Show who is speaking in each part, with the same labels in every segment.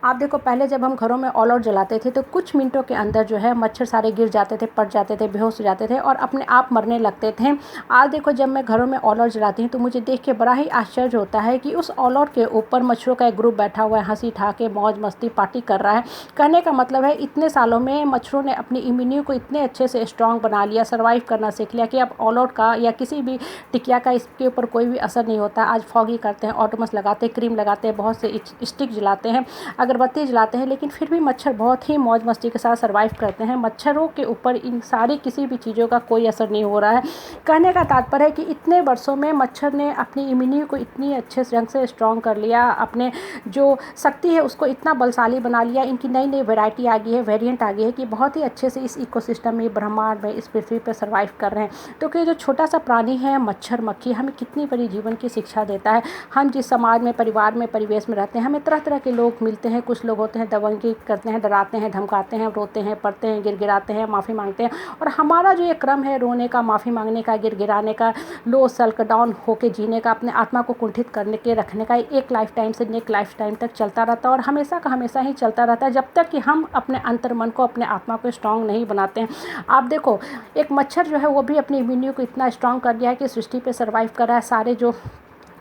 Speaker 1: आप देखो पहले जब हम घरों में ऑल आउट जलाते थे तो कुछ मिनटों के अंदर जो है मच्छर सारे गिर जाते थे, पड़ जाते थे, बेहोश हो जाते थे और अपने आप मरने लगते थे। आज देखो जब मैं घरों में ऑल आउट जलाती हूँ तो मुझे देख के बड़ा ही आश्चर्य होता है कि उस ऑल आउट के ऊपर मच्छरों का एक ग्रुप बैठा हुआ है, हंसी ठहाके मौज मस्ती पार्टी कर रहा है। कहने का मतलब है इतने सालों में मच्छरों ने अपनी इम्यूनिटी को इतने अच्छे से स्ट्रांग बना लिया, सर्वाइव करना सीख लिया कि अब ऑल आउट का या किसी भी टिकिया का इसके ऊपर कोई भी असर नहीं होता। आज फॉगी करते हैं, ऑटोमस लगाते हैं, क्रीम लगाते हैं, बहुत से स्टिक जलाते हैं, अगरबत्ती जलाते हैं, लेकिन फिर भी मच्छर बहुत ही मौज मस्ती के साथ सर्वाइव करते हैं। मच्छरों के ऊपर इन सारी किसी भी चीज़ों का कोई असर नहीं हो रहा है। कहने का तात्पर्य है कि इतने वर्षों में मच्छर ने अपनी इम्यूनिटी को इतनी अच्छे ढंग से स्ट्रॉन्ग कर लिया, अपने जो शक्ति है उसको इतना बलशाली बना लिया, इनकी नई नई वैरायटी आ गई है, वेरिएंट आ गई है कि बहुत ही अच्छे से इस इकोसिस्टम में, ब्रह्मांड में, इस पृथ्वी पर सर्वाइव कर रहे हैं। तो कि जो छोटा सा प्राणी है मच्छर मक्खी हमें कितनी बड़ी जीवन की शिक्षा देता है। हम जिस समाज में, परिवार में, परिवेश में रहते हैं, हमें तरह तरह के लोग मिलते हैं। कुछ लोग होते हैं दबंगी करते हैं, डराते हैं, धमकाते हैं, रोते हैं, पड़ते हैं, गिड़गिड़ाते हैं, माफ़ी मांगते हैं। और हमारा जो ये क्रम है रोने का, माफ़ी मांगने का, गिड़गिड़ाने का, लो सेल्फ डाउन होके जीने का, अपने आत्मा को कुंठित करने के रखने का, एक लाइफ टाइम से नेक्स्ट लाइफ टाइम तक चलता रहता है और हमेशा का हमेशा ही चलता रहता है जब तक कि हम अपने अंतर मन को, अपने आत्मा को स्ट्रांग नहीं बनाते हैं। आप देखो एक मच्छर जो है वो भी अपनी इम्यूनिटी को इतना स्ट्रांग कर दिया है कि सृष्टि पे सर्वाइव कर रहा है। सारे जो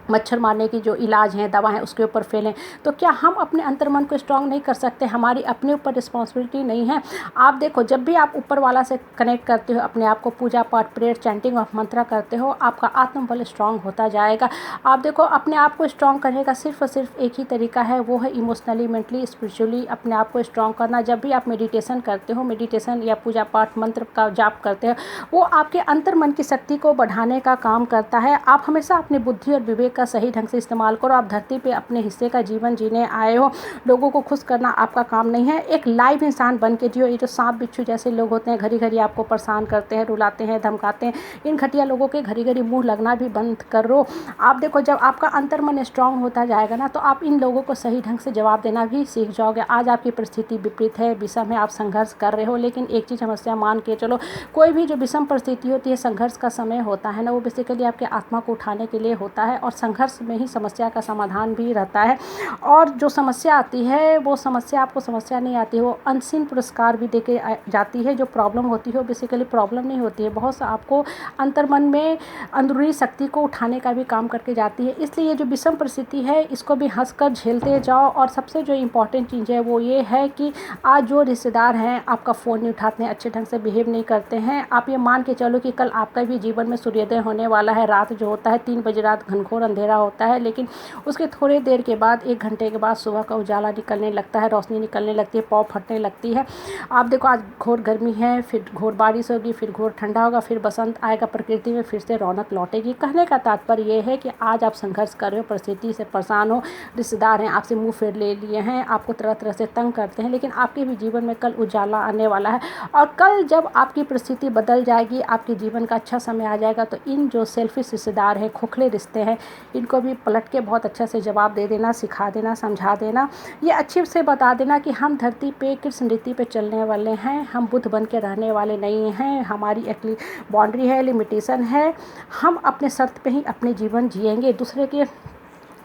Speaker 1: मच्छर मारने की जो इलाज हैं, दवा हैं, उसके ऊपर फेलें। तो क्या हम अपने अंतर्मन को स्ट्रांग नहीं कर सकते? हमारी अपने ऊपर रिस्पॉन्सिबिलिटी नहीं है? आप देखो जब भी आप ऊपर वाला से कनेक्ट करते हो, अपने आप को पूजा पाठ, प्रेयर, चैंटिंग ऑफ मंत्रा करते हो, आपका आत्मबल स्ट्रांग होता जाएगा। आप देखो अपने आप को स्ट्रांग करने का सिर्फ और सिर्फ एक ही तरीका है, वो है इमोशनली, मेंटली, स्पिरिचुअली अपने आप को स्ट्रांग करना। जब भी आप मेडिटेशन करते हो, मेडिटेशन या पूजा पाठ मंत्र का जाप करते हो, वो आपके अंतर्मन की शक्ति को बढ़ाने का काम करता है। आप हमेशा अपनी बुद्धि और विवेक का सही ढंग से इस्तेमाल करो। आप धरती पे अपने हिस्से का जीवन जीने आए हो, लोगों को खुश करना आपका काम नहीं है। एक लाइव इंसान बन के जियो। ये जो सांप बिच्छू जैसे लोग होते हैं, घड़ी घड़ी आपको परेशान करते हैं, रुलाते हैं, धमकाते हैं, इन घटिया लोगों के घड़ी घड़ी मुंह लगना भी बंद करो। आप देखो जब आपका अंतर्मन स्ट्रांग होता जाएगा ना, तो आप इन लोगों को सही ढंग से जवाब देना भी सीख जाओगे। आज आपकी परिस्थिति विपरीत है, विषम है, आप संघर्ष कर रहे हो, लेकिन एक चीज़ समस्या मान के चलो, कोई भी जो विषम परिस्थिति होती है, संघर्ष का समय होता है ना, वो बेसिकली आपके आत्मा को उठाने के लिए होता है और संघर्ष में ही समस्या का समाधान भी रहता है। और जो समस्या आती है वो समस्या आपको समस्या नहीं आती है, वो अनसीन पुरस्कार भी देके जाती है। जो प्रॉब्लम होती है वो बेसिकली प्रॉब्लम नहीं होती है, बहुत सा आपको अंतर्मन में अंदरूनी शक्ति को उठाने का भी काम करके जाती है। इसलिए ये जो विषम परिस्थिति है इसको भी हंसकर झेलते जाओ। और सबसे जो इम्पोर्टेंट चीज़ है वो ये है कि आज जो रिश्तेदार हैं आपका फ़ोन नहीं उठाते हैं, अच्छे ढंग से बिहेव नहीं करते हैं, आप ये मान के चलो कि कल आपका भी जीवन में सूर्योदय होने वाला है। रात जो होता है 3 बजे रात घनघोर अंधेरा होता है, लेकिन उसके थोड़ी देर के बाद, 1 घंटे के बाद सुबह का उजाला निकलने लगता है, रोशनी निकलने लगती है, पौ फटने लगती है। आप देखो आज घोर गर्मी है, फिर घोर बारिश होगी, फिर घोर ठंडा होगा, फिर बसंत आएगा, प्रकृति में फिर से रौनक लौटेगी। कहने का तात्पर्य ये है कि आज आप संघर्ष कर रहे हो, परिस्थिति से परेशान हो, रिश्तेदार हैं आपसे मुंह फेर ले लिए हैं, आपको तरह तरह से तंग करते हैं, लेकिन आपके भी जीवन में कल उजाला आने वाला है। और कल जब आपकी परिस्थिति बदल जाएगी, आपके जीवन का अच्छा समय आ जाएगा, तो इन जो सेल्फिश रिश्तेदार हैं, खोखले रिश्ते हैं, इनको भी पलट के बहुत अच्छा से जवाब दे देना, सिखा देना, समझा देना। ये अच्छे से बता देना कि हम धरती पे कृष्ण रीति पे चलने वाले हैं, हम बुद्ध बन के रहने वाले नहीं हैं। हमारी एक बाउंड्री है, लिमिटेशन है, हम अपने शर्त पे ही अपने जीवन जिएंगे। दूसरे के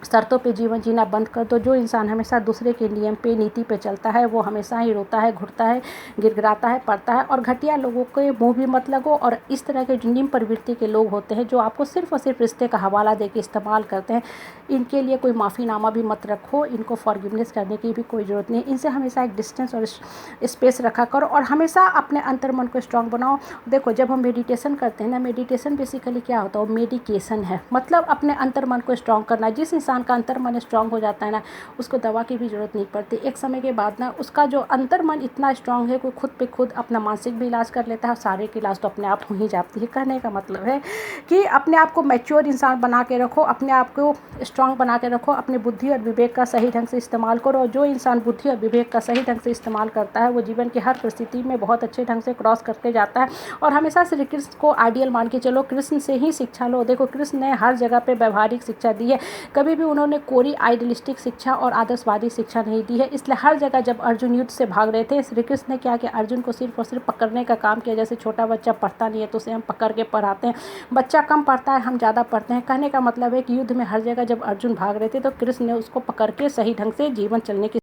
Speaker 1: शर्तों पे जीवन जीना बंद कर दो। जो इंसान हमेशा दूसरे के नियम पे, नीति पे चलता है, वो हमेशा ही रोता है, घुटता है, गिड़गिड़ाता है, पड़ता है। और घटिया लोगों के मुंह भी मत लगो। और इस तरह के जो निम्न प्रवृत्ति के लोग होते हैं, जो आपको सिर्फ और सिर्फ रिश्ते का हवाला दे के इस्तेमाल करते हैं, इनके लिए कोई माफ़ीनामा भी मत रखो, इनको फॉरगिवनेस करने की भी कोई ज़रूरत नहीं। इनसे हमेशा एक डिस्टेंस और स्पेस रखा करो और हमेशा अपने अंतर्मन को स्ट्रांग बनाओ। देखो जब हम मेडिटेशन करते हैं ना, मेडिटेशन बेसिकली क्या होता है, वो मेडिकेशन है, मतलब अपने अंतर्मन को स्ट्रांग करना। जिस इंसान का अंतर्मन स्ट्रांग हो जाता है ना, उसको दवा की भी ज़रूरत नहीं पड़ती। एक समय के बाद ना उसका जो अंतर्मन इतना स्ट्रांग है, कोई खुद पे खुद अपना मानसिक भी इलाज कर लेता है और शारीरिक इलाज तो अपने आप हो ही जाती है। कहने का मतलब है कि अपने आप को मैच्योर इंसान बना के रखो, अपने आप को स्ट्रांग बना के रखो, अपनी बुद्धि और विवेक का सही ढंग से इस्तेमाल करो। और जो इंसान बुद्धि और विवेक का सही ढंग से इस्तेमाल करता है, वो जीवन की हर परिस्थिति में बहुत अच्छे ढंग से क्रॉस करके जाता है। और हमेशा श्री कृष्ण को आइडियल मान के चलो, कृष्ण से ही शिक्षा लो। देखो कृष्ण ने हर जगह पे व्यवहारिक शिक्षा दी है, कभी भी उन्होंने कोई आइडियलिस्टिक शिक्षा और आदर्शवादी शिक्षा नहीं दी है। इसलिए हर जगह जब अर्जुन युद्ध से भाग रहे थे, श्री कृष्ण ने क्या किया, अर्जुन को सिर्फ और सिर्फ पकड़ने का काम किया। जैसे छोटा बच्चा पढ़ता नहीं है तो उसे हम पकड़ के पढ़ाते हैं, बच्चा कम पढ़ता है, हम ज़्यादा पढ़ते हैं। कहने का मतलब है कि युद्ध में हर जगह जब अर्जुन भाग रहे थे तो कृष्ण ने उसको पकड़ के सही ढंग से जीवन चलने की